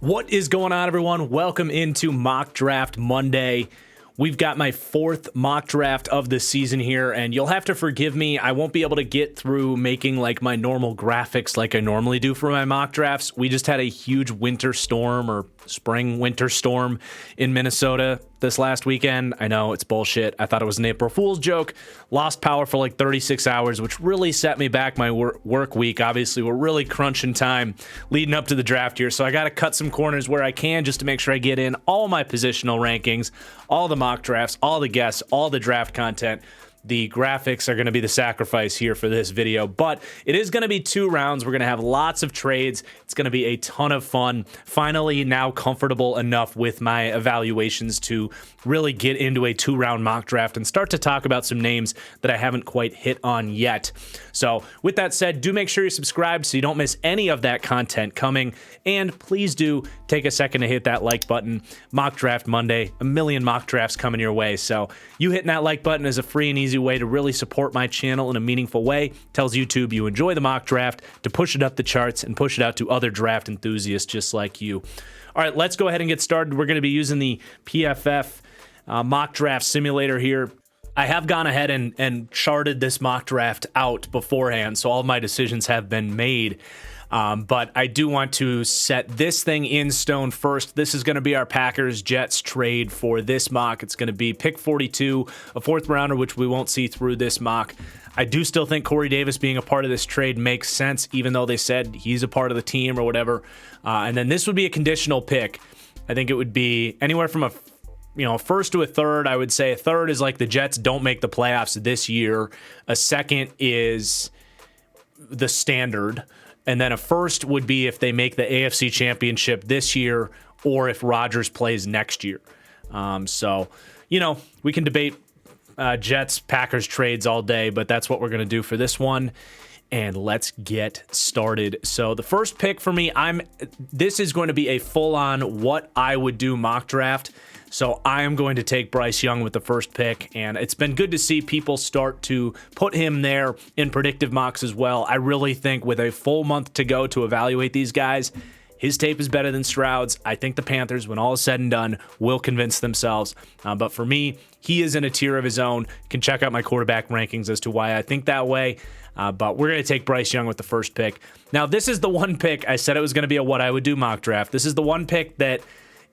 What is going on, everyone? Welcome into Mock Draft Monday. We've got my fourth mock draft of the season here, and you'll have to forgive me. I won't be able to get through making like my normal graphics like I normally do for my mock drafts. We just had a huge winter storm or spring winter storm in Minnesota this last weekend. I know it's bullshit. I thought it was an April Fool's joke. Lost power for like 36 hours, which really set me back my work week. Obviously, we're really crunching time leading up to the draft here, so I got to cut some corners where I can just to make sure I get in all my positional rankings, all the mock drafts, all the guests, all the draft content. The graphics are going to be the sacrifice here for this video, but it is going to be 2 rounds. We're going to have lots of trades. It's going to be a ton of fun. Finally, now comfortable enough with my evaluations to really get into a 2-round mock draft and start to talk about some names that I haven't quite hit on yet. So with that said, do make sure you're subscribed so you don't miss any of that content coming. And please do take a second to hit that like button. Mock Draft Monday, a million mock drafts coming your way. So you hitting that like button is a free and easy way to really support my channel in a meaningful way. Tells YouTube you enjoy the mock draft, to push it up the charts and push it out to other draft enthusiasts just like you. All right, let's go ahead and get started. We're going to be using the PFF mock draft simulator here. I have gone ahead and charted this mock draft out beforehand, so all of my decisions have been made. But I do want to set this thing in stone first. This is going to be our Packers-Jets trade for this mock. It's going to be pick 42, a 4th rounder, which we won't see through this mock. I do still think Corey Davis being a part of this trade makes sense, even though they said he's a part of the team or whatever. And then this would be a conditional pick. I think it would be anywhere from a first to a third. I would say a third is like the Jets don't make the playoffs this year. A second is the standard. And then a first would be if they make the AFC Championship this year or if Rodgers plays next year. So, we can debate Jets-Packers trades all day, but that's what we're going to do for this one. And let's get started. So the first pick for me, this is going to be a full-on what I would do mock draft. So I am going to take Bryce Young with the first pick, and it's been good to see people start to put him there in predictive mocks as well. I really think with a full month to go to evaluate these guys, his tape is better than Stroud's. I think the Panthers, when all is said and done, will convince themselves. But for me, he is in a tier of his own. You can check out my quarterback rankings as to why I think that way. But we're going to take Bryce Young with the first pick. Now, this is the one pick I said it was going to be a what I would do mock draft. This is the one pick that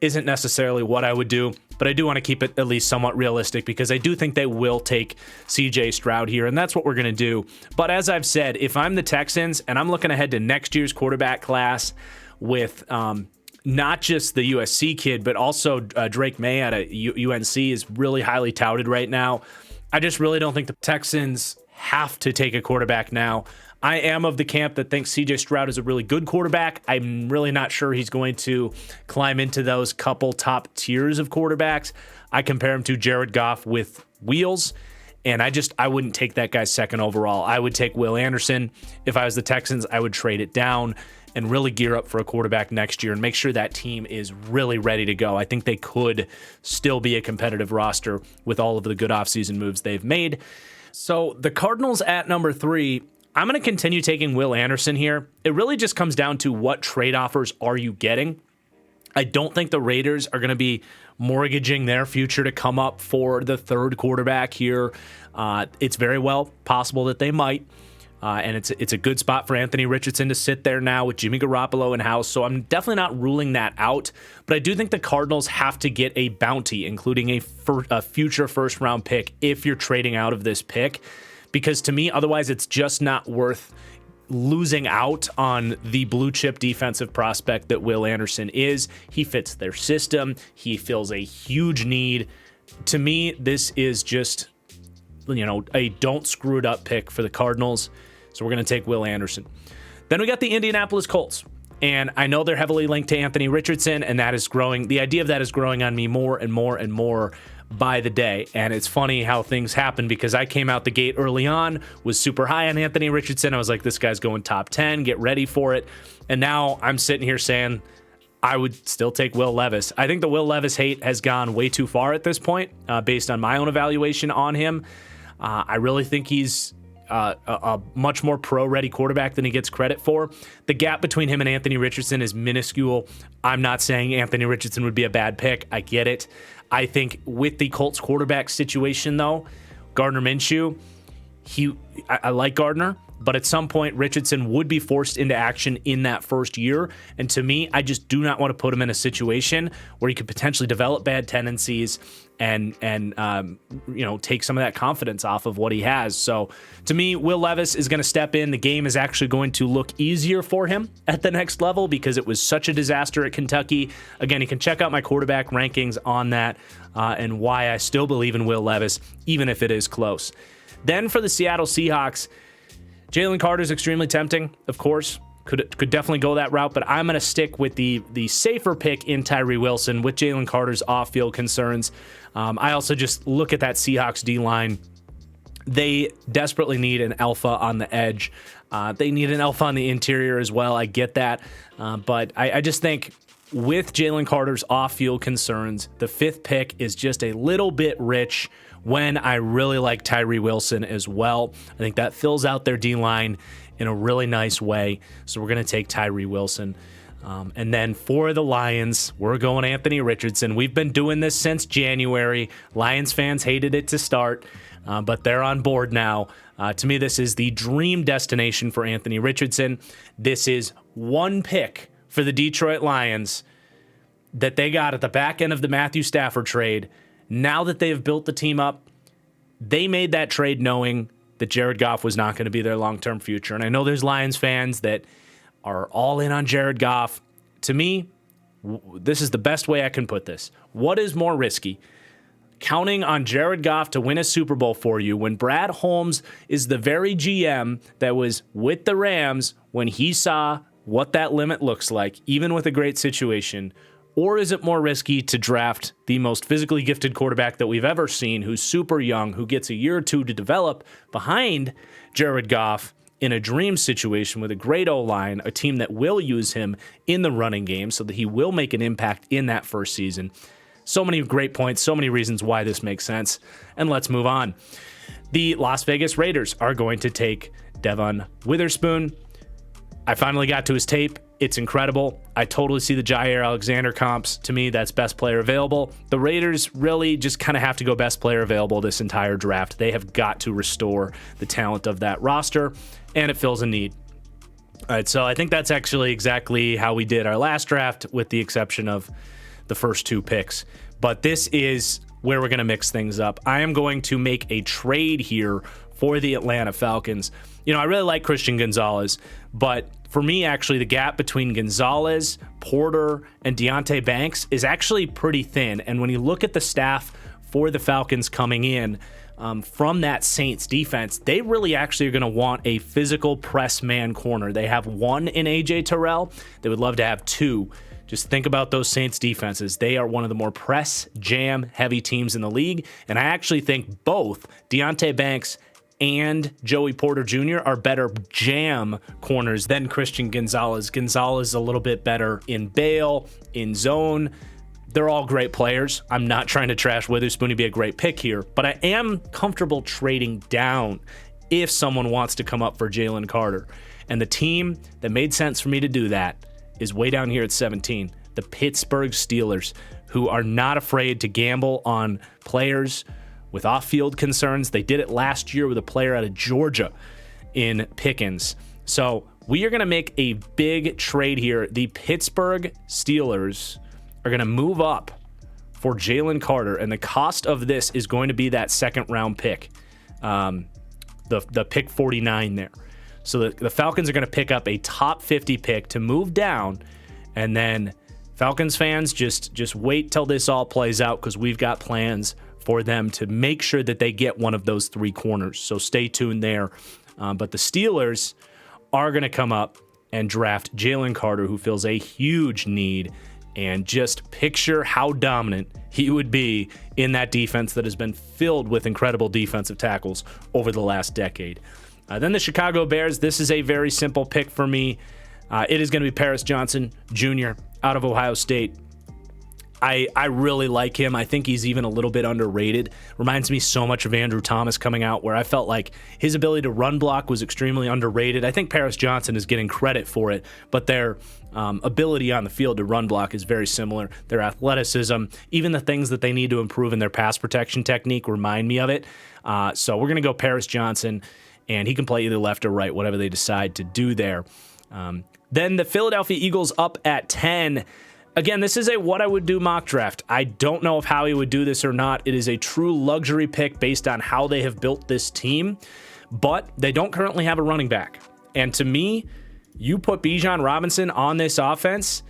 isn't necessarily what I would do, but I do want to keep it at least somewhat realistic because I do think they will take CJ Stroud here, and that's what we're going to do. But as I've said, if I'm the Texans and I'm looking ahead to next year's quarterback class with not just the USC kid, but also Drake May at UNC is really highly touted right now. I just really don't think the Texans have to take a quarterback now. I am of the camp that thinks CJ Stroud is a really good quarterback. I'm really not sure he's going to climb into those couple top tiers of quarterbacks. I compare him to Jared Goff with wheels, and I wouldn't take that guy second overall. I would take Will Anderson. If I was the Texans, I would trade it down and really gear up for a quarterback next year and make sure that team is really ready to go. I think they could still be a competitive roster with all of the good offseason moves they've made. So the Cardinals at number 3, I'm going to continue taking Will Anderson here. It really just comes down to what trade offers are you getting. I don't think the Raiders are going to be mortgaging their future to come up for the 3rd quarterback here. It's very well possible that they might. And it's a good spot for Anthony Richardson to sit there now with Jimmy Garoppolo in house. So I'm definitely not ruling that out. But I do think the Cardinals have to get a bounty, including a future first-round pick if you're trading out of this pick. Because to me, otherwise, it's just not worth losing out on the blue chip defensive prospect that Will Anderson is. He fits their system. He fills a huge need. To me, this is just, a don't screw it up pick for the Cardinals. So we're going to take Will Anderson. Then we got the Indianapolis Colts. And I know they're heavily linked to Anthony Richardson, and that is growing. The idea of that is growing on me more and more and more by the day. And it's funny how things happen because I came out the gate early on, was super high on Anthony Richardson. I was like, this guy's going top 10, get ready for it. And now I'm sitting here saying I would still take Will Levis. I think the Will Levis hate has gone way too far at this point based on my own evaluation on him. I really think he's a much more pro-ready quarterback than he gets credit for. The gap between him and Anthony Richardson is minuscule. I'm not saying Anthony Richardson would be a bad pick. I get it. I think with the Colts quarterback situation, though, Gardner Minshew, I like Gardner, but at some point Richardson would be forced into action in that first year. And to me, I just do not want to put him in a situation where he could potentially develop bad tendencies and take some of that confidence off of what he has. So to me, Will Levis is going to step in. The game is actually going to look easier for him at the next level because it was such a disaster at Kentucky. Again, you can check out my quarterback rankings on that and why I still believe in Will Levis, even if it is close. Then for the Seattle Seahawks, Jalen Carter is extremely tempting, of course. Could definitely go that route, but I'm going to stick with the safer pick in Tyree Wilson with Jalen Carter's off-field concerns. I also just look at that Seahawks D-line. They desperately need an alpha on the edge. They need an alpha on the interior as well. I get that, but I just think with Jalen Carter's off-field concerns, the 5th pick is just a little bit rich when I really like Tyree Wilson as well. I think that fills out their D-line in a really nice way. So we're going to take Tyree Wilson. And then for the Lions, we're going Anthony Richardson. We've been doing this since January. Lions fans hated it to start, but they're on board now. To me, this is the dream destination for Anthony Richardson. This is one pick for the Detroit Lions that they got at the back end of the Matthew Stafford trade. Now that they have built the team up, they made that trade knowing that Jared Goff was not going to be their long-term future. And I know there's Lions fans that are all in on Jared Goff. To me, this is the best way I can put this. What is more risky? Counting on Jared Goff to win a Super Bowl for you when Brad Holmes is the very GM that was with the Rams when he saw what that limit looks like, even with a great situation? Or is it more risky to draft the most physically gifted quarterback that we've ever seen, who's super young, who gets a year or two to develop behind Jared Goff in a dream situation with a great O-line, a team that will use him in the running game so that he will make an impact in that first season? So many great points, so many reasons why this makes sense. And let's move on. The Las Vegas Raiders are going to take Devon Witherspoon. I finally got to his tape. It's incredible. I totally see the Jair Alexander comps. To me, that's best player available. The Raiders really just kind of have to go best player available this entire draft. They have got to restore the talent of that roster, and it fills a need. All right, so I think that's actually exactly how we did our last draft, with the exception of the first 2 picks. But this is where we're going to mix things up. I am going to make a trade here for the Atlanta Falcons. You know, I really like Christian Gonzalez, but for me, actually, the gap between Gonzalez, Porter, and Deonte Banks is actually pretty thin. And when you look at the staff for the Falcons coming in from that Saints defense, they really actually are going to want a physical press man corner. They have 1 in A.J. Terrell. They would love to have 2. Just think about those Saints defenses. They are one of the more press, jam heavy teams in the league. And I actually think both Deonte Banks and Joey Porter Jr. are better jam corners than Christian Gonzalez. Gonzalez is a little bit better in bail, in zone. They're all great players. I'm not trying to trash Witherspoon to be a great pick here, but I am comfortable trading down if someone wants to come up for Jalen Carter. And the team that made sense for me to do that is way down here at 17, the Pittsburgh Steelers, who are not afraid to gamble on players with off-field concerns. They did it last year with a player out of Georgia in Pickens. So we are going to make a big trade here. The Pittsburgh Steelers are going to move up for Jalen Carter, and the cost of this is going to be that second-round pick, the pick 49 there. So the Falcons are going to pick up a top 50 pick to move down, and then Falcons fans, just wait till this all plays out, because we've got plans for them to make sure that they get one of those 3 corners. So stay tuned there. But the Steelers are going to come up and draft Jalen Carter, who fills a huge need. And just picture how dominant he would be in that defense that has been filled with incredible defensive tackles over the last decade. Then the Chicago Bears. This is a very simple pick for me. It is going to be Paris Johnson Jr. out of Ohio State. I really like him. I think he's even a little bit underrated. Reminds me so much of Andrew Thomas coming out, where I felt like his ability to run block was extremely underrated. I think Paris Johnson is getting credit for it, but their ability on the field to run block is very similar. Their athleticism, even the things that they need to improve in their pass protection technique remind me of it. So we're going to go Paris Johnson, and he can play either left or right, whatever they decide to do there. Then the Philadelphia Eagles up at 10. Again, this is a what I would do mock draft. I don't know if Howie would do this or not. It is a true luxury pick based on how they have built this team, but they don't currently have a running back. And to me, you put Bijan Robinson on this offense,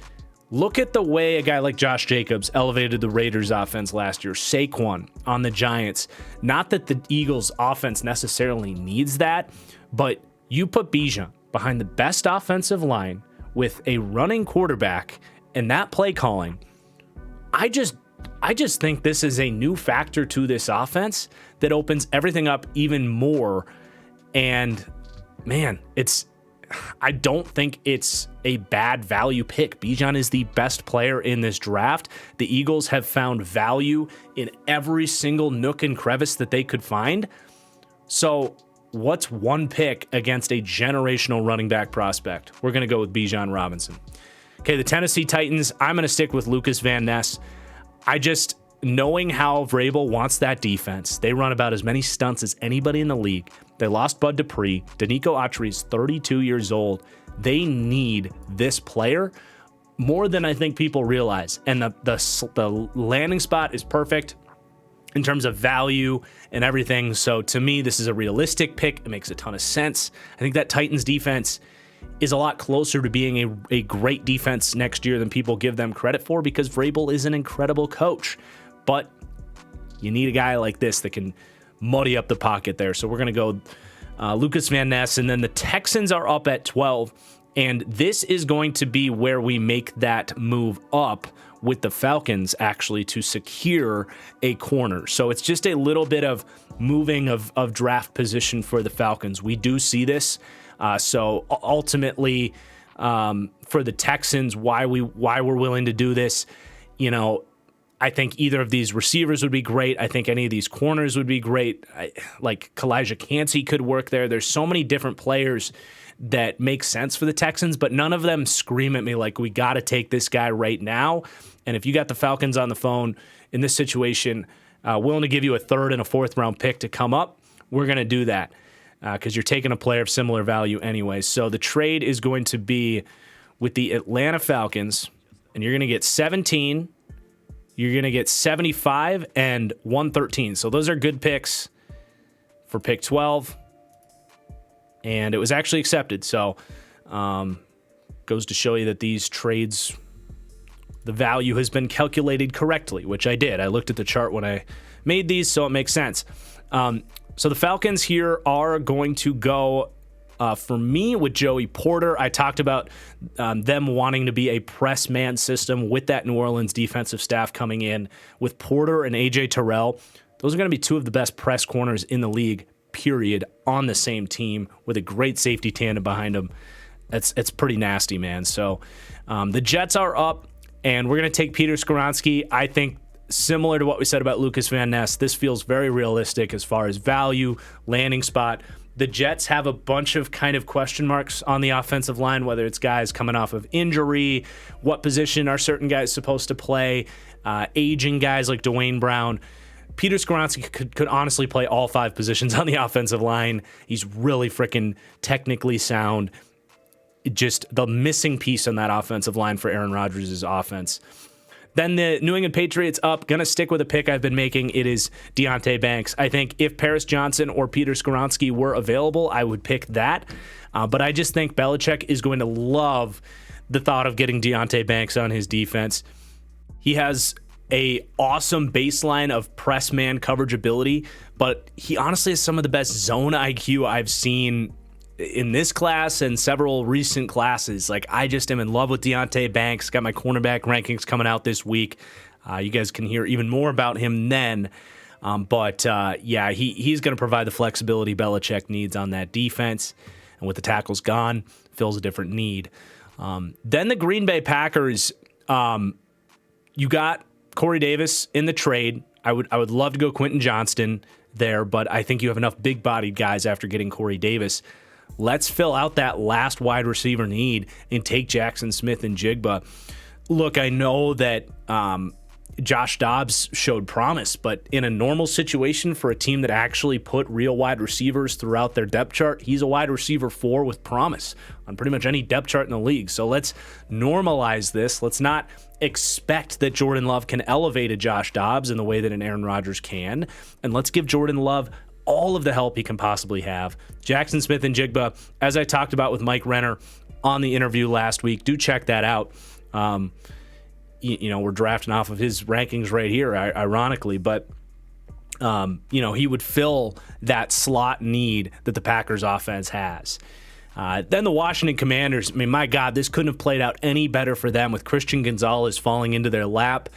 look at the way a guy like Josh Jacobs elevated the Raiders offense last year, Saquon on the Giants. Not that the Eagles offense necessarily needs that, but you put Bijan behind the best offensive line with a running quarterback and that play calling. I just think this is a new factor to this offense that opens everything up even more. And man, I don't think it's a bad value pick. Bijan is the best player in this draft. The Eagles have found value in every single nook and crevice that they could find. So what's one pick against a generational running back prospect? We're going to go with Bijan Robinson. Okay, the Tennessee Titans, I'm going to stick with Lucas Van Ness. Knowing how Vrabel wants that defense, they run about as many stunts as anybody in the league. They lost Bud Dupree. Danico Autry is 32 years old. They need this player more than I think people realize. And the landing spot is perfect in terms of value and everything. So to me, this is a realistic pick. It makes a ton of sense. I think that Titans defense is a lot closer to being a great defense next year than people give them credit for, because Vrabel is an incredible coach. But you need a guy like this that can muddy up the pocket there. So we're going to go Lucas Van Ness, and then the Texans are up at 12. And this is going to be where we make that move up with the Falcons, actually, to secure a corner. So it's just a little bit of moving of draft position for the Falcons. We do see this. So ultimately, for the Texans, why we're willing to do this, I think either of these receivers would be great. I think any of these corners would be great. Like Kalijah Cansey could work there. There's so many different players that make sense for the Texans, but none of them scream at me like, we got to take this guy right now. And if you got the Falcons on the phone in this situation, willing to give you a third and a fourth round pick to come up, we're going to do that. Because you're taking a player of similar value anyway. So the trade is going to be with the Atlanta Falcons, and you're going to get 17, you're going to get 75, and 113. So those are good picks for pick 12, and it was actually accepted. So goes to show you that these trades, the value has been calculated correctly, which I did. I looked at the chart when I made these, so it makes sense. So the Falcons here are going to go, for me, with Joey Porter. I talked about them wanting to be a press man system with that New Orleans defensive staff coming in. With Porter and A.J. Terrell, those are going to be two of the best press corners in the league, period, on the same team with a great safety tandem behind them. It's pretty nasty, man. So the Jets are up, and we're going to take Peter Skoronski. I think, similar to what we said about Lucas Van Ness, this feels very realistic as far as value, landing spot. The Jets have a bunch of kind of question marks on the offensive line, whether it's guys coming off of injury, what position are certain guys supposed to play, aging guys like Dwayne Brown. Peter Skoronski could honestly play all five positions on the offensive line. He's really freaking technically sound. Just the missing piece on that offensive line for Aaron Rodgers' offense. Then the New England Patriots up, going to stick with a pick I've been making. It is Deonte Banks. I think if Paris Johnson or Peter Skoronski were available, I would pick that. But I just think Belichick is going to love the thought of getting Deonte Banks on his defense. He has a awesome baseline of press man coverage ability, but he honestly has some of the best zone IQ I've seen in this class and several recent classes. Like, I just am in love with Deonte Banks. Got my cornerback rankings coming out this week. You guys can hear even more about him then. But he's going to provide the flexibility Belichick needs on that defense. And with the tackles gone, fills a different need. Then the Green Bay Packers, you got Corey Davis in the trade. I would love to go Quentin Johnston there, but I think you have enough big-bodied guys after getting Corey Davis. Let's fill out that last wide receiver need and take Jackson Smith and Jigba. Look, I know that Josh Dobbs showed promise, but in a normal situation for a team that actually put real wide receivers throughout their depth chart, he's a wide receiver 4 with promise on pretty much any depth chart in the league. So let's normalize this. Let's not expect that Jordan Love can elevate a Josh Dobbs in the way that an Aaron Rodgers can, and let's give Jordan Love all of the help he can possibly have. Jackson Smith and Jigba, as I talked about with Mike Renner on the interview last week, do check that out. We're drafting off of his rankings right here, ironically, but he would fill that slot need that the Packers offense has. Then the Washington Commanders, I mean, my God, this couldn't have played out any better for them with Christian Gonzalez falling into their lap.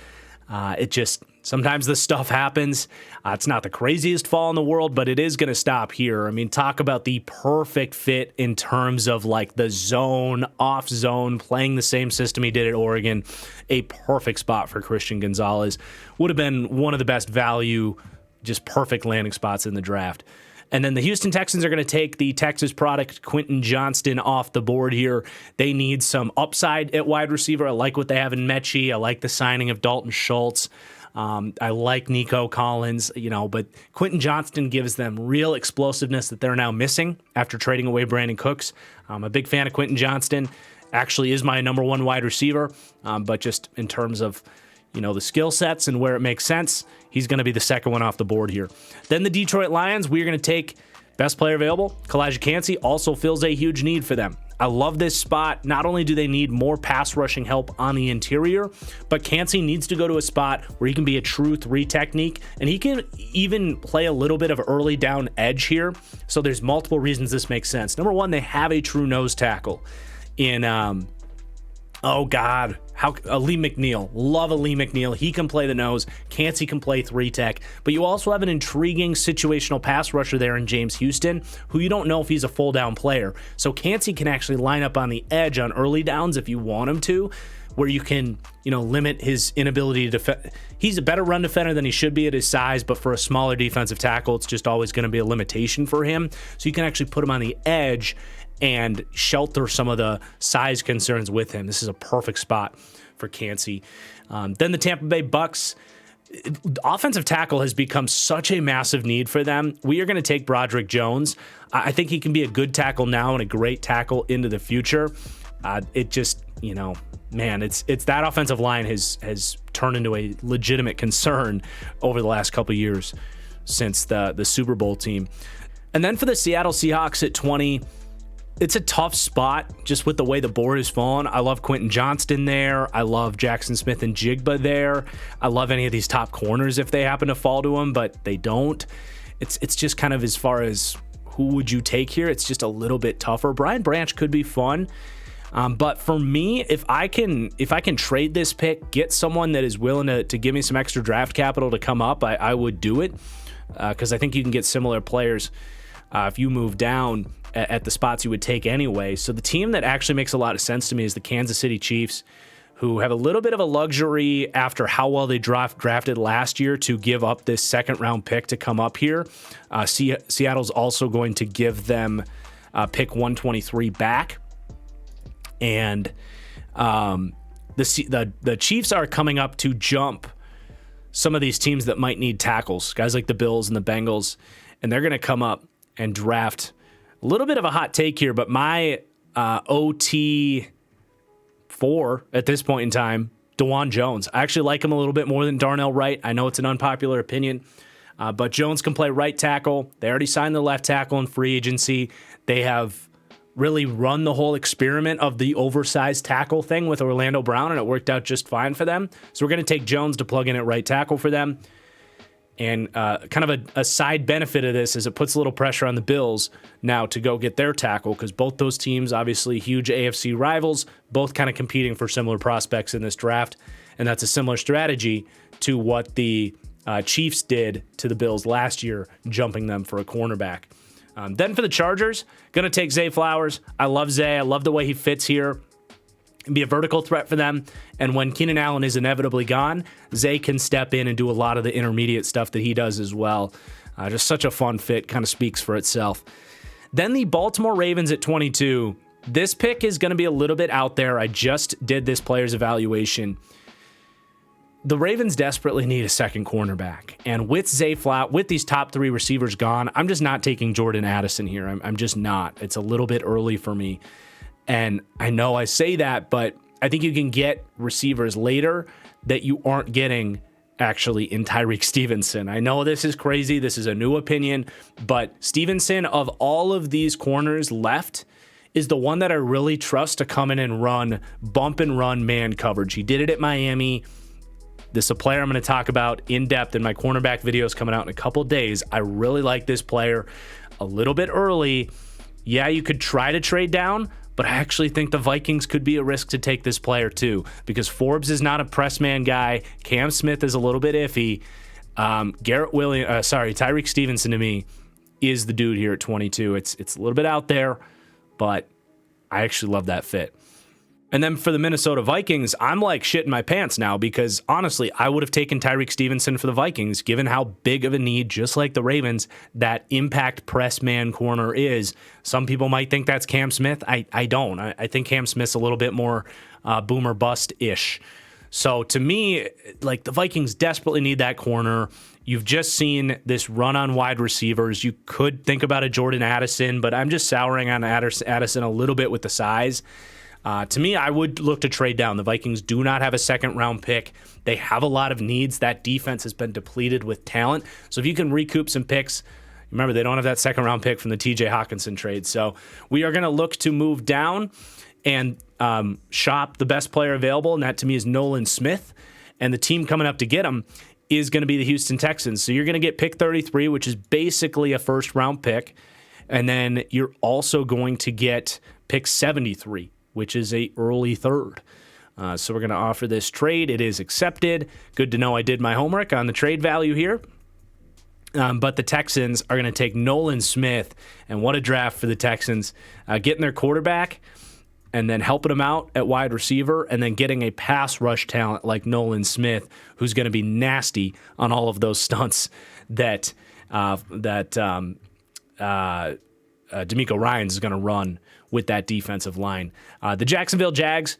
Sometimes this stuff happens. It's not the craziest fall in the world, but it is going to stop here. I mean, talk about the perfect fit in terms of like the zone, off zone, playing the same system he did at Oregon. A perfect spot for Christian Gonzalez. Would have been one of the best value, just perfect landing spots in the draft. And then the Houston Texans are going to take the Texas product, Quentin Johnston, off the board here. They need some upside at wide receiver. I like what they have in Mechie. I like the signing of Dalton Schultz. I like Nico Collins, but Quentin Johnston gives them real explosiveness that they're now missing after trading away Brandon Cooks. I'm a big fan of Quentin Johnston. Actually is my number 1 wide receiver, but just in terms of the skill sets and where it makes sense, he's going to be the second one off the board here. Then the Detroit Lions, we're going to take best player available. Kalijah Kancey also fills a huge need for them. I love this spot. Not only do they need more pass rushing help on the interior, but Kancey needs to go to a spot where he can be a true 3 technique, and he can even play a little bit of early down edge here. So there's multiple reasons this makes sense. Number 1, they have a true nose tackle in Ali McNeil. Love Ali McNeil. He can play the nose. Kancey can play 3-tech. But you also have an intriguing situational pass rusher there in James Houston, who you don't know if he's a full down player. So Kancey can actually line up on the edge on early downs if you want him to, where you can, limit his inability to defend. He's a better run defender than he should be at his size, but for a smaller defensive tackle, it's just always going to be a limitation for him. So you can actually put him on the edge and shelter some of the size concerns with him. This is a perfect spot for Kancey. Then the Tampa Bay Bucks. Offensive tackle has become such a massive need for them. We are going to take Broderick Jones. I think he can be a good tackle now and a great tackle into the future. It's that offensive line has turned into a legitimate concern over the last couple of years since the Super Bowl team. And then for the Seattle Seahawks at 20, it's a tough spot just with the way the board has fallen. I love Quentin Johnston there. I love Jackson Smith and Jigba there. I love any of these top corners if they happen to fall to them, but they don't. It's just kind of as far as who would you take here, it's just a little bit tougher. Brian Branch could be fun. But for me, if I can trade this pick, get someone that is willing to give me some extra draft capital to come up, I would do it because I think you can get similar players if you move down at the spots you would take anyway. So the team that actually makes a lot of sense to me is the Kansas City Chiefs, who have a little bit of a luxury after how well they drafted last year to give up this second-round pick to come up here. Seattle's also going to give them pick 123 back. And the Chiefs are coming up to jump some of these teams that might need tackles, guys like the Bills and the Bengals, and they're going to come up and draft a little bit of a hot take here, but my OT4 at this point in time, DeJuan Jones. I actually like him a little bit more than Darnell Wright. I know it's an unpopular opinion, but Jones can play right tackle. They already signed the left tackle in free agency. They have really run the whole experiment of the oversized tackle thing with Orlando Brown, and it worked out just fine for them. So we're going to take Jones to plug in at right tackle for them. And kind of a side benefit of this is it puts a little pressure on the Bills now to go get their tackle, because both those teams, obviously huge AFC rivals, both kind of competing for similar prospects in this draft. And that's a similar strategy to what the Chiefs did to the Bills last year, jumping them for a cornerback. Then for the Chargers, going to take Zay Flowers. I love Zay. I love the way he fits here. be a vertical threat for them. And when Keenan Allen is inevitably gone, Zay can step in and do a lot of the intermediate stuff that he does as well. Just such a fun fit, kind of speaks for itself. Then the Baltimore Ravens at 22. This pick is going to be a little bit out there. I just did this player's evaluation. The Ravens desperately need a second cornerback. And with Zay Flout, with these top 3 receivers gone, I'm just not taking Jordan Addison here. I'm just not. It's a little bit early for me. And I know I say that, but I think you can get receivers later that you aren't getting actually in Tyreek Stevenson. I know this is crazy. This is a new opinion, but Stevenson, of all of these corners left, is the one that I really trust to come in and run bump and run man coverage. He did it at Miami. This is a player I'm going to talk about in depth in my cornerback videos coming out in a couple days. I really like this player. A little bit early. Yeah, you could try to trade down, but I actually think the Vikings could be a risk to take this player too, because Forbes is not a press man guy. Cam Smith is a little bit iffy. Tyreek Stevenson to me is the dude here at 22. It's a little bit out there, but I actually love that fit. And then for the Minnesota Vikings, I'm like shitting my pants now because honestly, I would have taken Tyreek Stevenson for the Vikings, given how big of a need, just like the Ravens, that impact press man corner is. Some people might think that's Cam Smith. I don't. I think Cam Smith's a little bit more boomer bust-ish. So to me, like the Vikings desperately need that corner. You've just seen this run on wide receivers. You could think about a Jordan Addison, but I'm just souring on Addison a little bit with the size. To me, I would look to trade down. The Vikings do not have a second-round pick. They have a lot of needs. That defense has been depleted with talent. So if you can recoup some picks, remember, they don't have that second-round pick from the TJ Hawkinson trade. So we are going to look to move down and shop the best player available, and that to me is Nolan Smith. And the team coming up to get him is going to be the Houston Texans. So you're going to get pick 33, which is basically a first-round pick. And then you're also going to get pick 73. Which is a early third. So we're going to offer this trade. It is accepted. Good to know I did my homework on the trade value here. But the Texans are going to take Nolan Smith, and what a draft for the Texans. Getting their quarterback and then helping him out at wide receiver and then getting a pass rush talent like Nolan Smith, who's going to be nasty on all of those stunts that DeMeco Ryans is going to run with that defensive line. The Jacksonville Jags,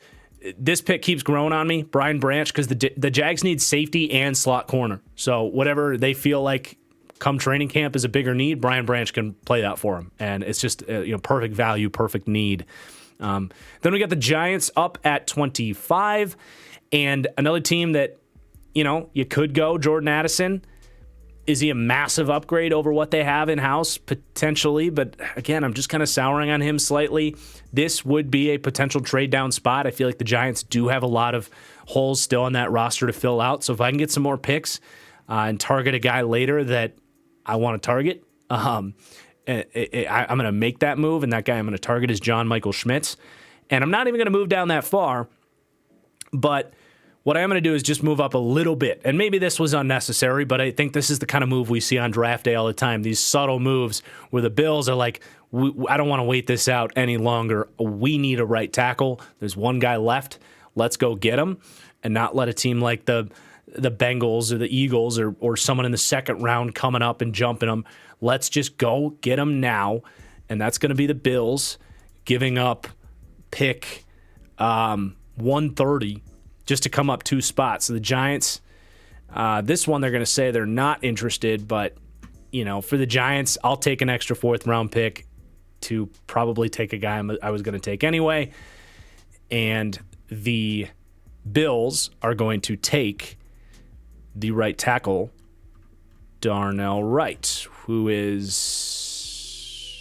this pick keeps growing on me, Brian Branch, because the Jags need safety and slot corner. So whatever they feel like come training camp is a bigger need, Brian Branch can play that for them. And it's just perfect value, perfect need. Then we got the Giants up at 25, and another team that, you could go Jordan Addison. Is he a massive upgrade over what they have in-house? Potentially, but again, I'm just kind of souring on him slightly. This would be a potential trade-down spot. I feel like the Giants do have a lot of holes still on that roster to fill out, so if I can get some more picks and target a guy later that I want to target, I'm going to make that move, and that guy I'm going to target is John Michael Schmitz. And I'm not even going to move down that far, but what I am going to do is just move up a little bit. And maybe this was unnecessary, but I think this is the kind of move we see on draft day all the time. These subtle moves where the Bills are like, I don't want to wait this out any longer. We need a right tackle. There's one guy left. Let's go get him and not let a team like the Bengals or the Eagles or someone in the second round coming up and jumping them. Let's just go get him now. And that's going to be the Bills giving up pick 130 just to come up 2 spots. So the Giants, this one they're going to say they're not interested, but, for the Giants, I'll take an extra 4th-round pick to probably take a guy I was going to take anyway. And the Bills are going to take the right tackle, Darnell Wright, who is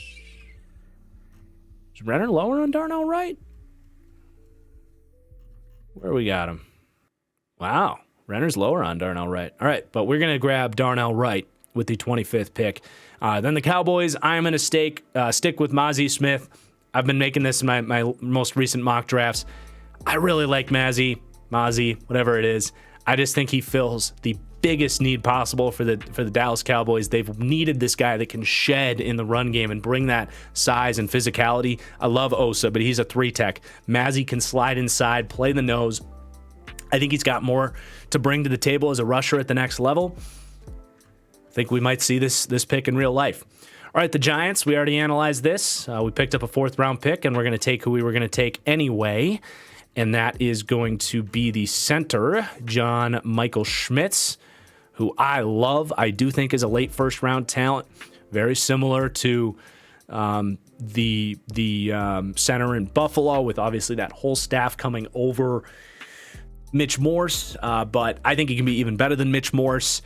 Renner lower on Darnell Wright? Where we got him? Wow. Renner's lower on Darnell Wright. All right, but we're going to grab Darnell Wright with the 25th pick. Then the Cowboys, I'm going to stick with Mazi Smith. I've been making this in my most recent mock drafts. I really like Mazi, whatever it is. I just think he fills the biggest need possible for the Dallas Cowboys. They've needed this guy that can shed in the run game and bring that size and physicality. I love Osa, but he's a 3-tech. Mazzy can slide inside, play the nose. I think he's got more to bring to the table as a rusher at the next level. I think we might see this pick in real life. All right, the Giants, we already analyzed this. We picked up a 4th-round pick, and we're going to take who we were going to take anyway, and that is going to be the center, John Michael Schmitz, who I love. I do think is a late first-round talent, very similar to the center in Buffalo, with obviously that whole staff coming over Mitch Morse, but I think he can be even better than Mitch Morse.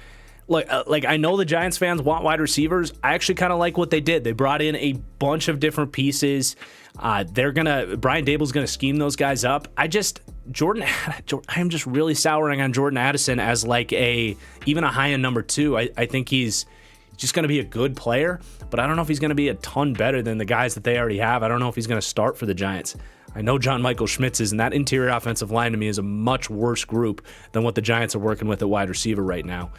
Like I know the Giants fans want wide receivers. I actually kind of like what they did. They brought in a bunch of different pieces. Brian Dable's gonna scheme those guys up. I am just really souring on Jordan Addison as like even a high end number 2. I think he's just gonna be a good player, but I don't know if he's gonna be a ton better than the guys that they already have. I don't know if he's gonna start for the Giants. I know John Michael Schmitz is, and that interior offensive line to me is a much worse group than what the Giants are working with at wide receiver right now.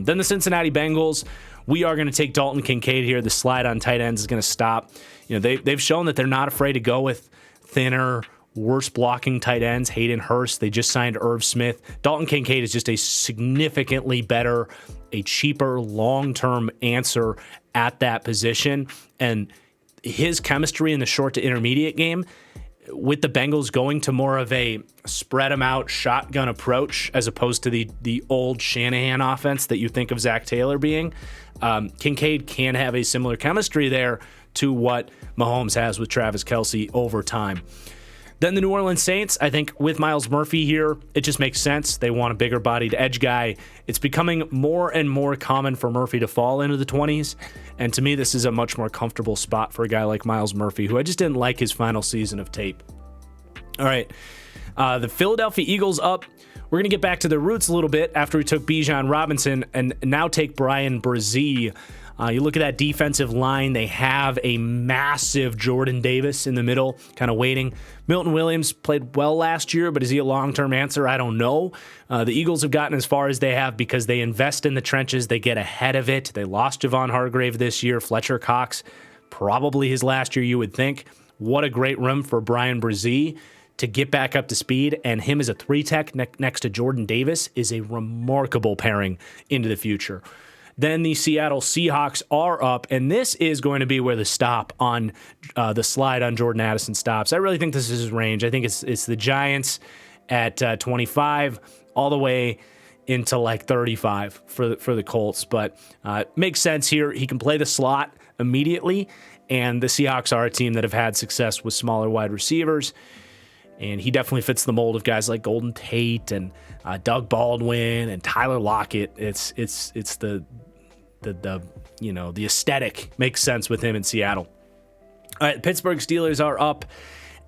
Then the Cincinnati Bengals, we are going to take Dalton Kincaid here. The slide on tight ends is going to stop. They've shown that they're not afraid to go with thinner, worse blocking tight ends. Hayden Hurst, they just signed Irv Smith. Dalton Kincaid is just a significantly better, a cheaper, long-term answer at that position. And his chemistry in the short to intermediate game, with the Bengals going to more of a spread them out shotgun approach as opposed to the old Shanahan offense that you think of Zach Taylor being, Kincaid can have a similar chemistry there to what Mahomes has with Travis Kelce over time. Then the New Orleans Saints, I think with Myles Murphy here, it just makes sense. They want a bigger bodied edge guy. It's becoming more and more common for Murphy to fall into the 20s. And to me, this is a much more comfortable spot for a guy like Myles Murphy, who I just didn't like his final season of tape. All right, the Philadelphia Eagles up. We're going to get back to their roots a little bit after we took Bijan Robinson and now take Brian Brzee. You look at that defensive line, they have a massive Jordan Davis in the middle, kind of waiting. Milton Williams played well last year, but is he a long-term answer? I don't know. The Eagles have gotten as far as they have because they invest in the trenches. They get ahead of it. They lost Javon Hargrave this year. Fletcher Cox, probably his last year, you would think. What a great room for Brian Brzee to get back up to speed, and him as a 3-tech next to Jordan Davis is a remarkable pairing into the future. Then the Seattle Seahawks are up, and this is going to be where the stop on the slide on Jordan Addison stops. I really think this is his range. I think it's the Giants at 25 all the way into like 35 for the Colts, but makes sense here. He can play the slot immediately, and the Seahawks are a team that have had success with smaller wide receivers, and he definitely fits the mold of guys like Golden Tate and Doug Baldwin and Tyler Lockett. It's the aesthetic makes sense with him in Seattle. All right, the Pittsburgh Steelers are up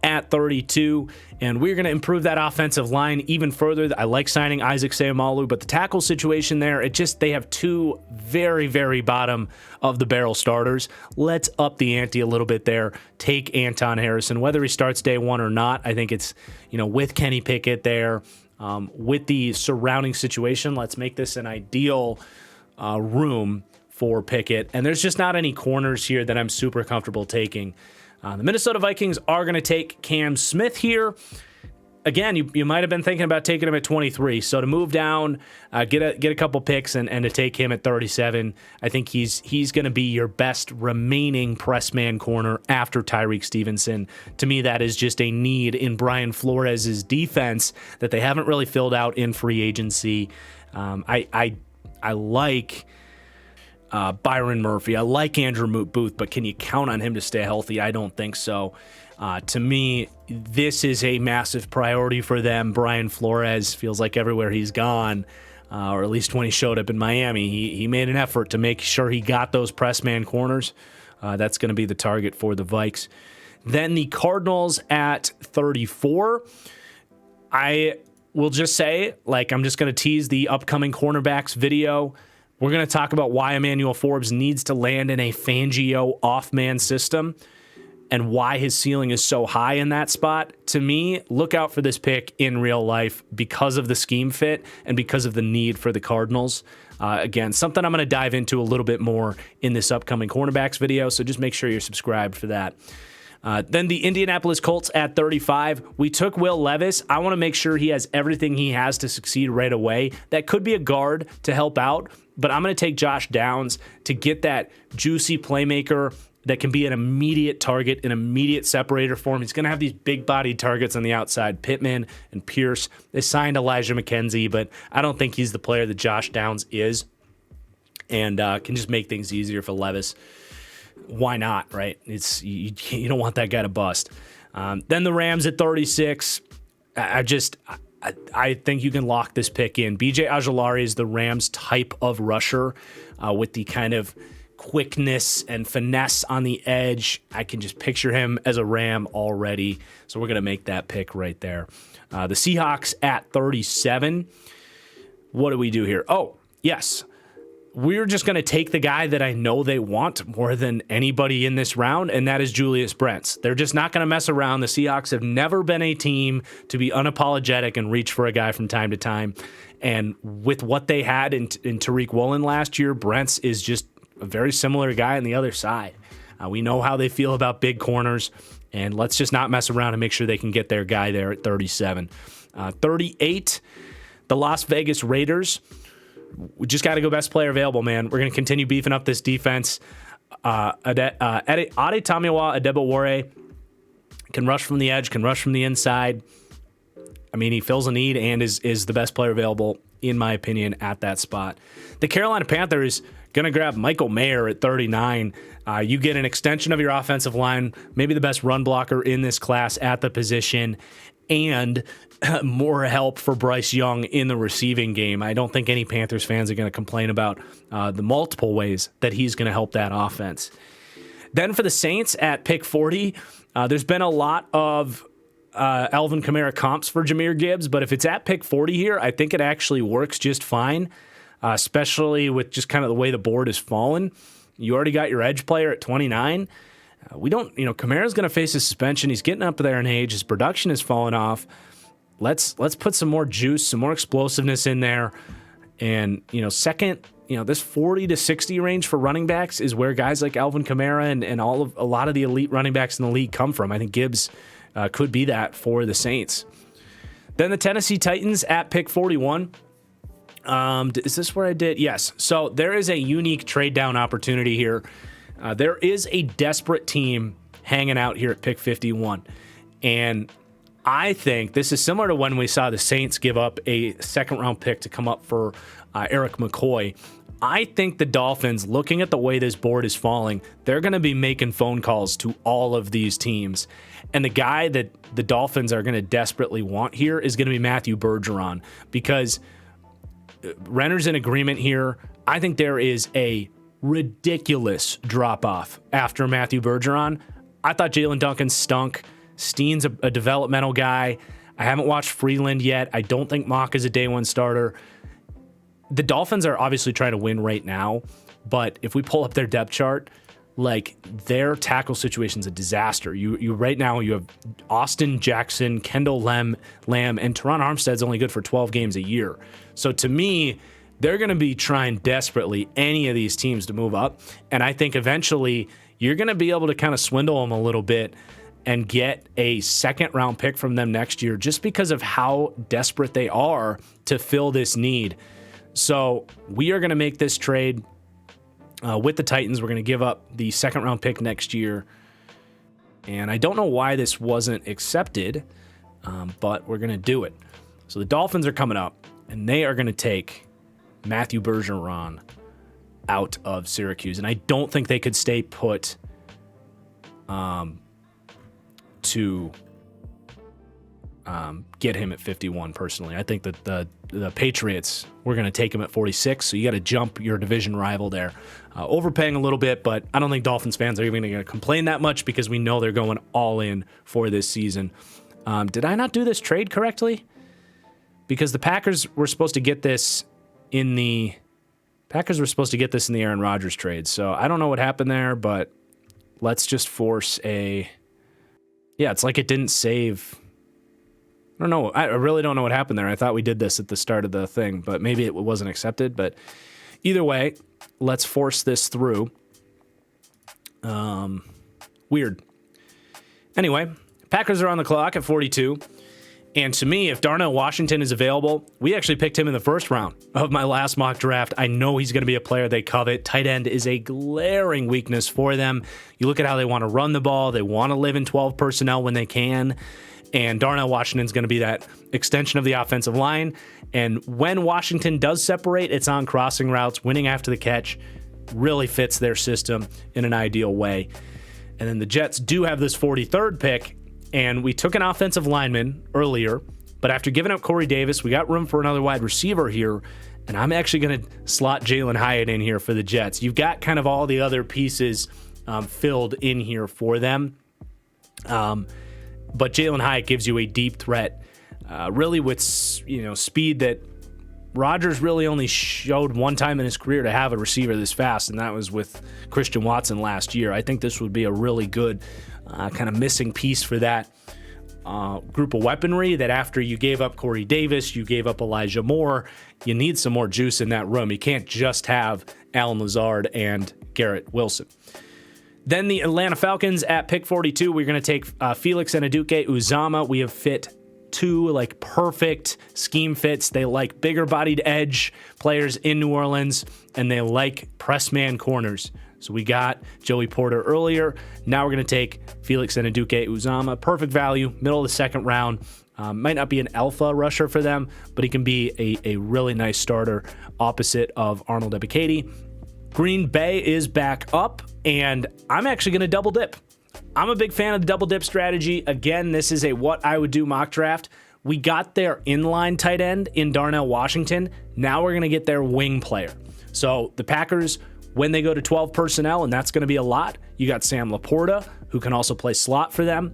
at 32, and we're going to improve that offensive line even further. I like signing Isaac Seumalo, but the tackle situation there, they have two very, very bottom of the barrel starters. Let's up the ante a little bit there. Take Anton Harrison, whether he starts day one or not. I think it's, with Kenny Pickett there, with the surrounding situation, let's make this an ideal room for Pickett. And there's just not any corners here that I'm super comfortable taking. The Minnesota Vikings are going to take Cam Smith here. Again, you might have been thinking about taking him at 23. So to move down, get a couple picks and to take him at 37, I think he's going to be your best remaining press man corner after Tyreek Stevenson. To me, that is just a need in Brian Flores' defense that they haven't really filled out in free agency. I like Byron Murphy. I like Andrew Booth, but can you count on him to stay healthy? I don't think so. To me, this is a massive priority for them. Brian Flores feels like everywhere he's gone, or at least when he showed up in Miami, he made an effort to make sure he got those press man corners. That's going to be the target for the Vikes. Then the Cardinals at 34. I will just say, I'm just going to tease the upcoming cornerbacks video. We're going to talk about why Emmanuel Forbes needs to land in a Fangio off-man system. and why his ceiling is so high in that spot, to me, look out for this pick in real life because of the scheme fit and because of the need for the Cardinals. Again, something I'm going to dive into a little bit more in this upcoming cornerbacks video, so just make sure you're subscribed for that. Then the Indianapolis Colts at 35. We took Will Levis. I want to make sure he has everything he has to succeed right away. That could be a guard to help out, but I'm going to take Josh Downs to get that juicy playmaker that can be an immediate target, an immediate separator for him. He's going to have these big-bodied targets on the outside, Pittman and Pierce. They signed Elijah McKenzie, but I don't think he's the player that Josh Downs is, and can just make things easier for Levis. Why not, right? It's you don't want that guy to bust. Then the Rams at 36. I think you can lock this pick in. B.J. Ojulari is the Rams type of rusher with the kind of quickness and finesse on the edge. I can just picture him as a Ram already. So we're going to make that pick right there. The Seahawks at 37. What do we do here? Oh, yes. We're just going to take the guy that I know they want more than anybody in this round, and that is Julius Brents. They're just not going to mess around. The Seahawks have never been a team to be unapologetic and reach for a guy from time to time. And with what they had in Tariq Woolen last year, Brents is just a very similar guy on the other side. We know how they feel about big corners, and let's just not mess around and make sure they can get their guy there at 37. 38, the Las Vegas Raiders. We just got to go best player available, man. We're going to continue beefing up this defense. Ade Tamiwa Adebawore can rush from the edge, can rush from the inside. I mean, he fills a need and is the best player available, in my opinion, at that spot. The Carolina Panthers going to grab Michael Mayer at 39. You get an extension of your offensive line, maybe the best run blocker in this class at the position, and more help for Bryce Young in the receiving game. I don't think any Panthers fans are going to complain about the multiple ways that he's going to help that offense. Then for the Saints at pick 40, there's been a lot of Alvin Kamara comps for Jahmyr Gibbs, but if it's at pick 40 here, I think it actually works just fine, especially with just kind of the way the board has fallen. You already got your edge player at 29. Kamara's going to face a suspension. He's getting up there in age. His production has fallen off. Let's put some more juice, some more explosiveness in there. And, this 40 to 60 range for running backs is where guys like Alvin Kamara and a lot of the elite running backs in the league come from. I think Gibbs could be that for the Saints. Then the Tennessee Titans at pick 41. Is this where I did? Yes. So there is a unique trade down opportunity here. There is a desperate team hanging out here at pick 51. And I think this is similar to when we saw the Saints give up a second-round pick to come up for Eric McCoy. I think the Dolphins, looking at the way this board is falling, they're going to be making phone calls to all of these teams. And the guy that the Dolphins are going to desperately want here is going to be Matthew Bergeron, because Renner's in agreement here. I think there is a ridiculous drop-off after Matthew Bergeron. I thought Jalen Duncan stunk. Steen's a developmental guy. I haven't watched Freeland yet. I don't think Mock is a day one starter. The Dolphins are obviously trying to win right now, but if we pull up their depth chart, their tackle situation's a disaster. You right now you have Austin Jackson, Kendall Lamb, and Teron Armstead's only good for 12 games a year. So to me, they're going to be trying desperately any of these teams to move up, and I think eventually you're going to be able to kind of swindle them a little bit and get a second-round pick from them next year just because of how desperate they are to fill this need. So we are going to make this trade with the Titans. We're going to give up the second-round pick next year. And I don't know why this wasn't accepted, but we're going to do it. So the Dolphins are coming up, and they are going to take Matthew Bergeron out of Syracuse. And I don't think they could stay put to get him at 51 personally. I think that the Patriots, we're going to take him at 46, so you got to jump your division rival there. Overpaying a little bit, but I don't think Dolphins fans are even going to complain that much because we know they're going all in for this season. Did I not do this trade correctly? Because the Packers were supposed to get this in the Aaron Rodgers trade, so I don't know what happened there, but let's just force a Yeah, it's like it didn't save. I don't know. I really don't know what happened there. I thought we did this at the start of the thing, but maybe it wasn't accepted. But either way, let's force this through. Weird. Anyway, Packers are on the clock at 42. And to me, if Darnell Washington is available, we actually picked him in the first round of my last mock draft. I know he's going to be a player they covet. Tight end is a glaring weakness for them. You look at how they want to run the ball. They want to live in 12 personnel when they can. And Darnell Washington's going to be that extension of the offensive line. And when Washington does separate, it's on crossing routes, winning after the catch. Really fits their system in an ideal way. And then the Jets do have this 43rd pick. And we took an offensive lineman earlier, but after giving up Corey Davis, we got room for another wide receiver here, and I'm actually going to slot Jalen Hyatt in here for the Jets. You've got kind of all the other pieces filled in here for them, but Jalen Hyatt gives you a deep threat, really with speed that Rodgers really only showed one time in his career to have a receiver this fast, and that was with Christian Watson last year. I think this would be a really good kind of missing piece for that group of weaponry, that after you gave up Corey Davis, you gave up Elijah Moore, you need some more juice in that room. You can't just have Alan Lazard and Garrett Wilson. Then the Atlanta Falcons at pick 42, we're going to take Felix Anudike-Uzomah. We have fit two perfect scheme fits. They like bigger bodied edge players in New Orleans, and they like press man corners. So we got Joey Porter earlier. Now we're going to take Felix Anudike-Uzomah. Perfect value, middle of the second round. Might not be an alpha rusher for them, but he can be a really nice starter opposite of Arnold Ebiketie. Green Bay is back up, and I'm actually going to double dip. I'm a big fan of the double dip strategy. Again, this is a what I would do mock draft. We got their inline tight end in Darnell Washington. Now we're going to get their wing player. So the Packers, when they go to 12 personnel, and that's going to be a lot, you got Sam Laporta, who can also play slot for them.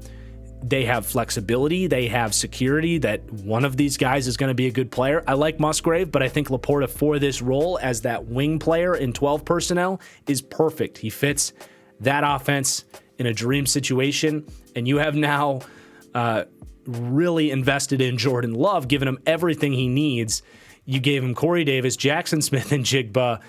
They have flexibility. They have security that one of these guys is going to be a good player. I like Musgrave, but I think Laporta for this role as that wing player in 12 personnel is perfect. He fits that offense in a dream situation, and you have now really invested in Jordan Love, giving him everything he needs. You gave him Corey Davis, Jackson Smith and Jigba,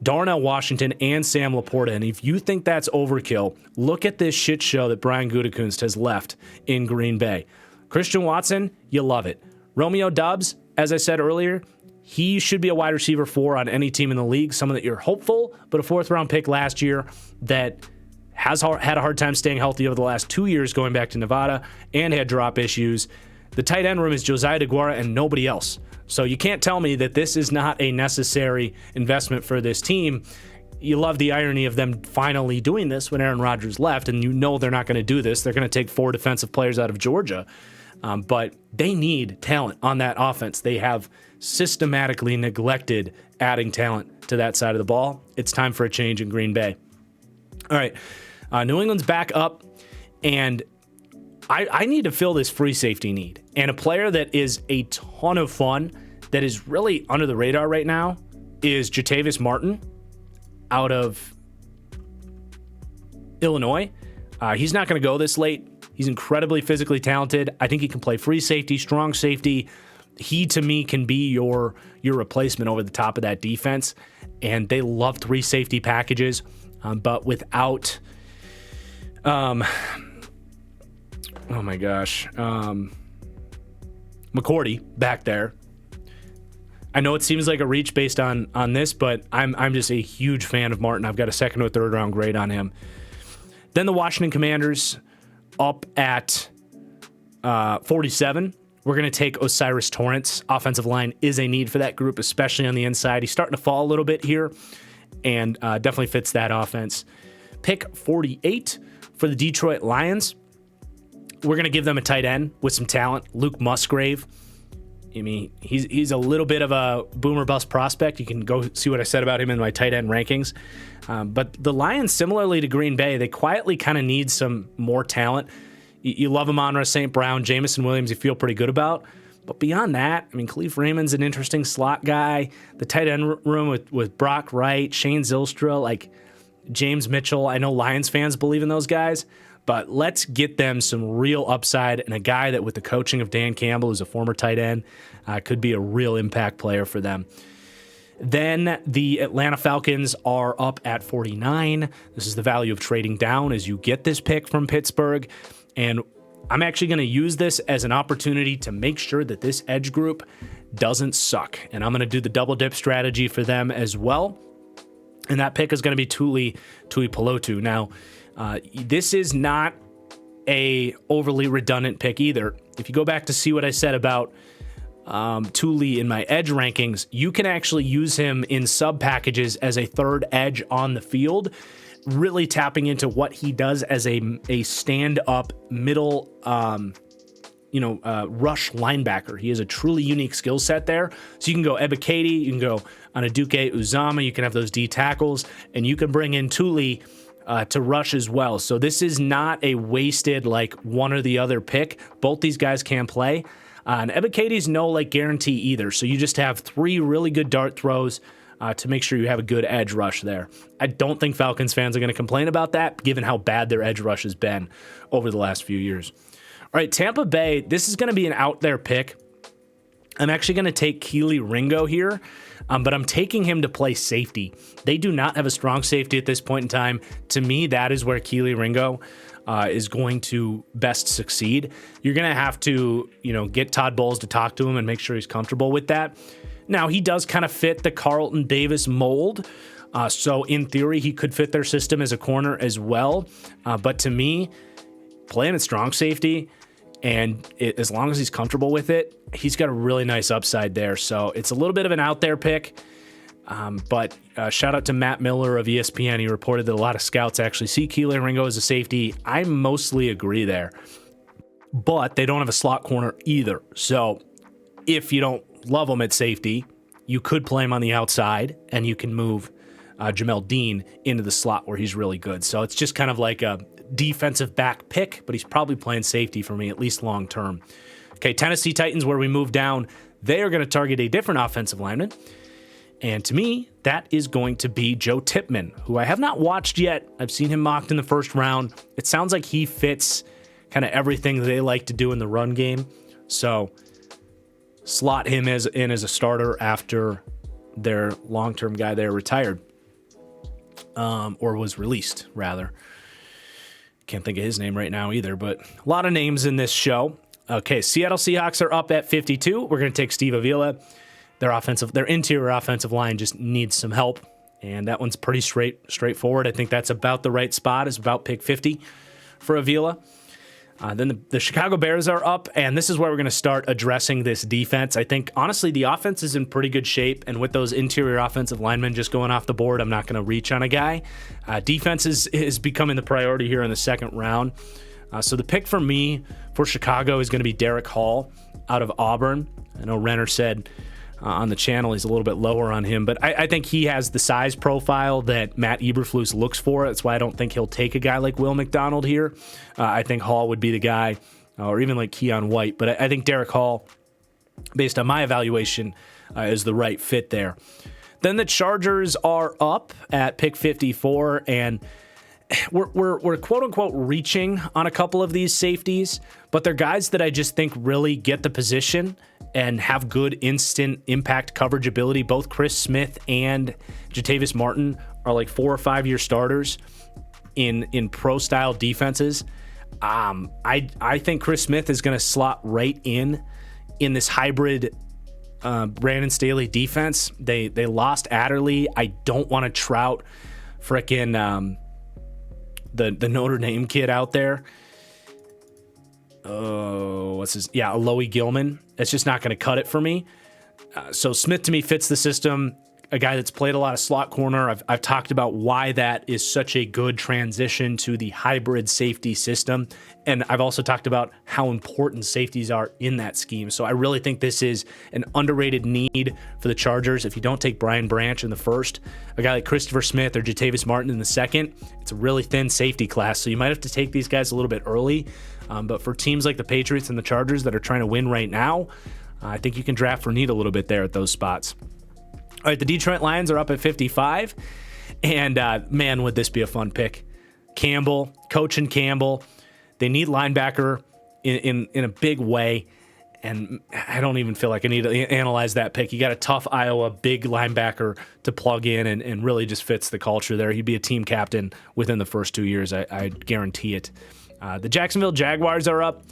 Darnell Washington, and Sam Laporta. And if you think that's overkill, look at this shit show that Brian Gutekunst has left in Green Bay. Christian Watson, you love it. Romeo Doubs, as I said earlier, he should be a wide receiver 4 on any team in the league, someone that you're hopeful, but a 4th-round pick last year that has had a hard time staying healthy over the last 2 years going back to Nevada and had drop issues. The tight end room is Josiah DeGuara and nobody else. So you can't tell me that this is not a necessary investment for this team. You love the irony of them finally doing this when Aaron Rodgers left, and you know they're not going to do this. They're going to take 4 defensive players out of Georgia. But they need talent on that offense. They have systematically neglected adding talent to that side of the ball. It's time for a change in Green Bay. All right, New England's back up, and I need to fill this free safety need. And a player that is a ton of fun, that is really under the radar right now, is Jatavis Martin out of Illinois. He's not going to go this late. He's incredibly physically talented. I think he can play free safety, strong safety. He, to me, can be your replacement over the top of that defense. And they love 3 safety packages, but without... oh my gosh. McCourty back there. I know it seems like a reach based on this, but I'm just a huge fan of Martin. I've got a 2nd or 3rd round grade on him. Then the Washington Commanders up at 47. We're going to take Osiris Torrance. Offensive line is a need for that group, especially on the inside. He's starting to fall a little bit here, and definitely fits that offense. Pick 48 for the Detroit Lions. We're going to give them a tight end with some talent, Luke Musgrave. I mean, he's a little bit of a boomer bust prospect. You can go see what I said about him in my tight end rankings. But the Lions, similarly to Green Bay, they quietly kind of need some more talent. You love Amon-Ra St. Brown, Jamison Williams, you feel pretty good about. But beyond that, I mean, Khalif Raymond's an interesting slot guy. The tight end room with Brock Wright, Shane Zylstra, like James Mitchell. I know Lions fans believe in those guys. but let's get them some real upside and a guy that with the coaching of Dan Campbell, who's a former tight end, could be a real impact player for them. Then the Atlanta Falcons are up at 49. This is the value of trading down as you get this pick from Pittsburgh. And I'm actually going to use this as an opportunity to make sure that this edge group doesn't suck. And I'm going to do the double dip strategy for them as well. And that pick is going to be Tuipulotu. Now, this is not a overly redundant pick either. If you go back to see what I said about Tuli in my edge rankings, you can actually use him in sub packages as a third edge on the field, really tapping into what he does as a stand-up middle rush linebacker. He has a truly unique skill set there. So you can go Ebiketie, you can go Anaduke Uzama, you can have those D tackles, and you can bring in Tuli to rush as well. So this is not a wasted like one or the other pick. Both these guys can play. And Ebiketie's no guarantee either. So you just have 3 really good dart throws to make sure you have a good edge rush there. I don't think Falcons fans are going to complain about that, given how bad their edge rush has been over the last few years. All right, Tampa Bay, this is going to be an out there pick. I'm actually going to take Kelee Ringo here, but I'm taking him to play safety. They do not have a strong safety at this point in time. To me, that is where Kelee Ringo is going to best succeed. You're going to have to, get Todd Bowles to talk to him and make sure he's comfortable with that. Now, he does kind of fit the Carlton Davis mold. So in theory, he could fit their system as a corner as well. But to me, playing at strong safety, and as long as he's comfortable with it, he's got a really nice upside there. So it's a little bit of an out there pick. But shout out to Matt Miller of ESPN. He reported that a lot of scouts actually see Kelee Ringo as a safety. I mostly agree there. But they don't have a slot corner either. So if you don't love him at safety, you could play him on the outside, and you can move Jamel Dean into the slot where he's really good. So it's just kind of like a defensive back pick, but he's probably playing safety for me, at least long term. Okay, Tennessee Titans, where we move down, they are going to target a different offensive lineman. And to me, that is going to be Joe Tippmann, who I have not watched yet. I've seen him mocked in the first round. It sounds like he fits kind of everything they like to do in the run game. So slot him in as a starter after their long-term guy there retired, or was released, rather. Can't think of his name right now either, but a lot of names in this show. Okay, Seattle Seahawks are up at 52. We're going to take Steve Avila. Their interior offensive line just needs some help, and that one's pretty straightforward. I think that's about the right spot. It's about pick 50 for Avila. Then the Chicago Bears are up, and this is where we're going to start addressing this defense. I think, honestly, the offense is in pretty good shape, and with those interior offensive linemen just going off the board, I'm not going to reach on a guy. Defense is becoming the priority here in the second round. So the pick for me for Chicago is going to be Derek Hall out of Auburn. I know Renner said on the channel he's a little bit lower on him, but I think he has the size profile that Matt Eberflus looks for. That's why I don't think he'll take a guy like Will McDonald here. I think Hall would be the guy, or even like Keon White, but I think Derek Hall, based on my evaluation, is the right fit there. Then the Chargers are up at pick 54, and we're quote-unquote reaching on a couple of these safeties, but they're guys that I just think really get the position and have good instant impact coverage ability. Both Chris Smith and Jatavis Martin are like 4 or 5 year starters in pro-style defenses. I think Chris Smith is going to slot right in this hybrid Brandon Staley defense. They lost Adderley. I don't want to trout frickin' the Notre Dame kid out there. Alohi Gilman. It's just not going to cut it for me. So Smith to me fits the system. A guy that's played a lot of slot corner. I've talked about why that is such a good transition to the hybrid safety system. And I've also talked about how important safeties are in that scheme. So I really think this is an underrated need for the Chargers. If you don't take Brian Branch in the first, a guy like Christopher Smith or Jatavis Martin in the second, it's a really thin safety class. So you might have to take these guys a little bit early. But for teams like the Patriots and the Chargers that are trying to win right now, I think you can draft for need a little bit there at those spots. All right, the Detroit Lions are up at 55, and man, would this be a fun pick. Campbell, coaching Campbell, They need linebacker in a big way, and I don't even feel like I need to analyze that pick. You got a tough Iowa big linebacker to plug in and really just fits the culture there. He'd be a team captain within the first 2 years. I guarantee it. The Jacksonville Jaguars are up.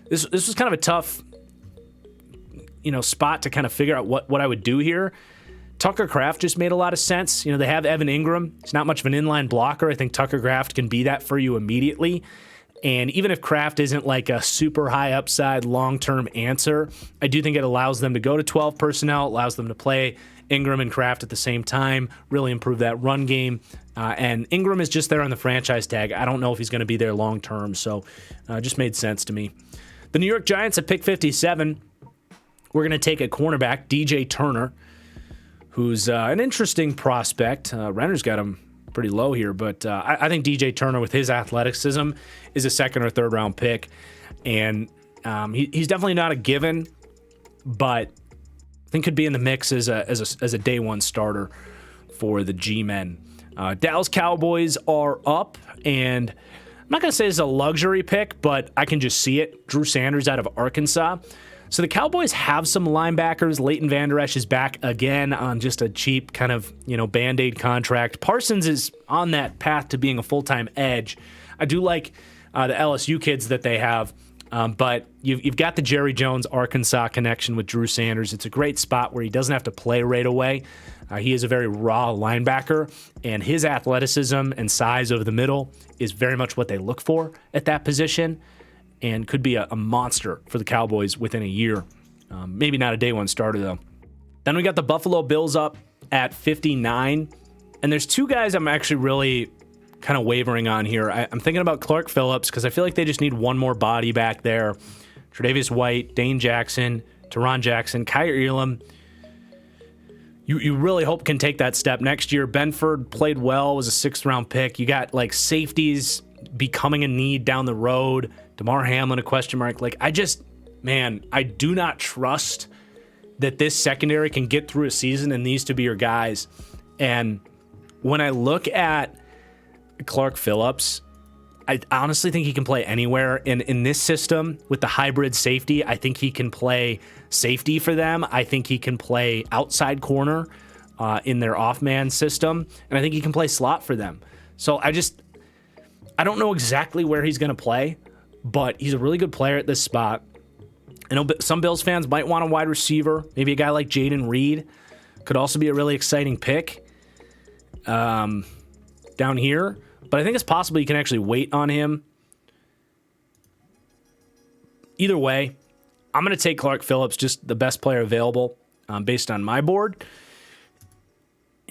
This was kind of a tough, spot to kind of figure out what I would do here. Tucker Kraft just made a lot of sense. They have Evan Ingram. He's not much of an inline blocker. I think Tucker Kraft can be that for you immediately. And even if Kraft isn't like a super high upside long-term answer, I do think it allows them to go to 12 personnel, allows them to play Ingram and Kraft at the same time, really improve that run game. And Ingram is just there on the franchise tag. I don't know if he's going to be there long-term, so just made sense to me. The New York Giants at pick 57, we're going to take a cornerback, DJ Turner, who's an interesting prospect. Renner's got him pretty low here, but I think DJ Turner with his athleticism is a second or third round pick, and he's definitely not a given, but I think could be in the mix as a day one starter for the G-men. Dallas Cowboys are up, and I'm not going to say it's a luxury pick, but I can just see it. Drew Sanders out of Arkansas. So the Cowboys have some linebackers. Leighton Vander Esch is back again on just a cheap kind of, Band-Aid contract. Parsons is on that path to being a full-time edge. I do like the LSU kids that they have, but you've got the Jerry Jones Arkansas connection with Drew Sanders. It's a great spot where he doesn't have to play right away. He is a very raw linebacker, and his athleticism and size over the middle is very much what they look for at that position, and could be a monster for the Cowboys within a year. Maybe not a day one starter, though. Then we got the Buffalo Bills up at 59, and there's two guys I'm actually really kind of wavering on here. I'm thinking about Clark Phillips because I feel like they just need one more body back there. Tre'Davious White, Dane Jackson, Teron Jackson, Kyer Elam. You really hope can take that step next year. Benford played well, was a sixth-round pick. You got, safeties becoming a need down the road. DeMar Hamlin, a question mark. I do not trust that this secondary can get through a season and these to be your guys. And when I look at Clark Phillips, I honestly think he can play anywhere. In this system with the hybrid safety, I think he can play safety for them. I think he can play outside corner in their off-man system. And I think he can play slot for them. So I don't know exactly where he's going to play, but he's a really good player at this spot. I know some Bills fans might want a wide receiver. Maybe a guy like Jaden Reed could also be a really exciting pick down here. But I think it's possible you can actually wait on him. Either way, I'm going to take Clark Phillips, just the best player available based on my board.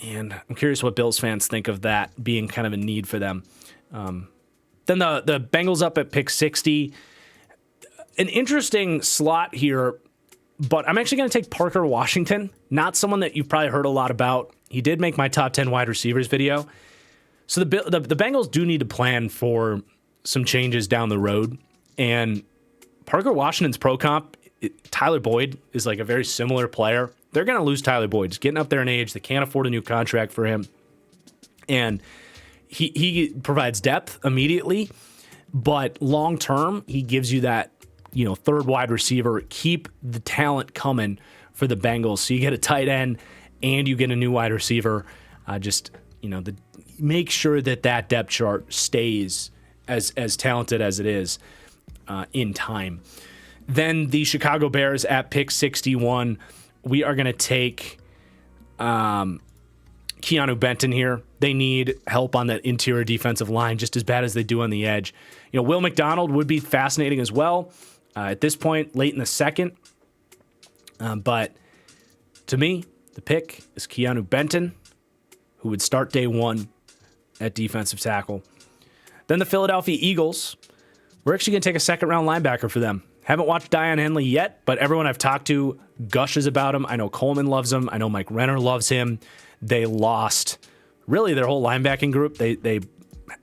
And I'm curious what Bills fans think of that being kind of a need for them. Then the Bengals up at pick 60. An interesting slot here, but I'm actually going to take Parker Washington, not someone that you've probably heard a lot about. He did make my top 10 wide receivers video. So the Bengals do need to plan for some changes down the road. And Parker Washington's pro comp, Tyler Boyd is a very similar player. They're going to lose Tyler Boyd. He's getting up there in age. They can't afford a new contract for him. And he provides depth immediately, but long term, he gives you that, third wide receiver. Keep the talent coming for the Bengals. So you get a tight end and you get a new wide receiver. Make sure that depth chart stays as talented as it is in time. Then the Chicago Bears at pick 61. We are going to take Keanu Benton here. They need help on that interior defensive line just as bad as they do on the edge. Will McDonald would be fascinating as well at this point, late in the second. But to me, the pick is Keanu Benton, who would start day one at defensive tackle. Then the Philadelphia Eagles. We're actually going to take a second-round linebacker for them. Haven't watched Dion Henley yet, but everyone I've talked to gushes about him. I know Coleman loves him. I know Mike Renner loves him. They lost really their whole linebacking group. They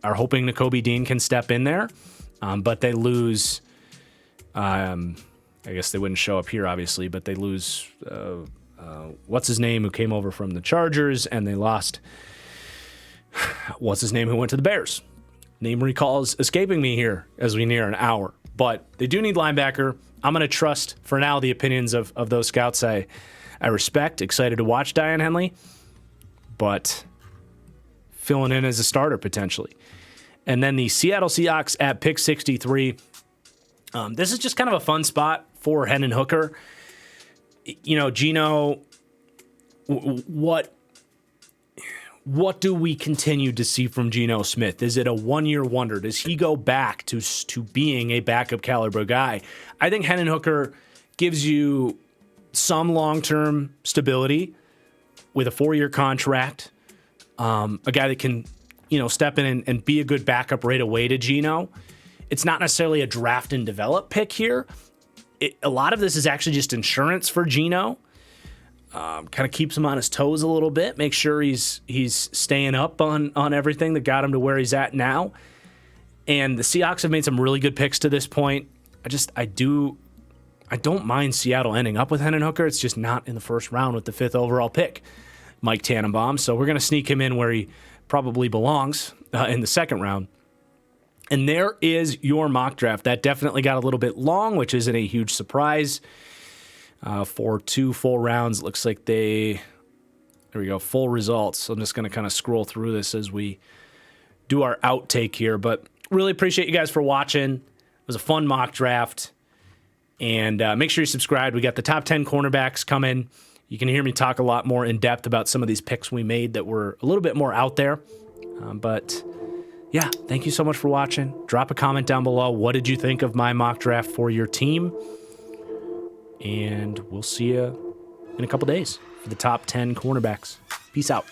are hoping Nakobe Dean can step in there, but they lose. I guess they wouldn't show up here, obviously, but they lose. What's his name? Who came over from the Chargers, and they lost. What's his name? Who went to the Bears? Name recall is escaping me here as we near an hour. But they do need linebacker. I'm going to trust, for now, the opinions of those scouts I respect. Excited to watch Diane Henley, but filling in as a starter potentially. And then the Seattle Seahawks at pick 63. This is just kind of a fun spot for Hendon Hooker. You know, Geno, what do we continue to see from Geno Smith? Is it a one-year wonder? Does he go back to being a backup caliber guy? I think Hendon Hooker gives you some long-term stability with a 4-year contract. A guy that can, step in and be a good backup right away to Geno. It's not necessarily a draft and develop pick here. A lot of this is actually just insurance for Geno. Kind of keeps him on his toes a little bit. Make sure he's staying up on everything that got him to where he's at now. And the Seahawks have made some really good picks to this point. I don't mind Seattle ending up with Hendon Hooker. It's just not in the first round with the 5th overall pick, Mike Tannenbaum. So we're going to sneak him in where he probably belongs in the 2nd round. And there is your mock draft. That definitely got a little bit long, which isn't a huge surprise. For 2 full rounds, looks like there we go, full results. So I'm just going to kind of scroll through this as we do our outtake here. But really appreciate you guys for watching. It was a fun mock draft. And make sure you subscribe. We got the top 10 cornerbacks coming. You can hear me talk a lot more in depth about some of these picks we made that were a little bit more out there. But yeah, thank you so much for watching. Drop a comment down below. What did you think of my mock draft for your team? And we'll see you in a couple days for the top 10 cornerbacks. Peace out.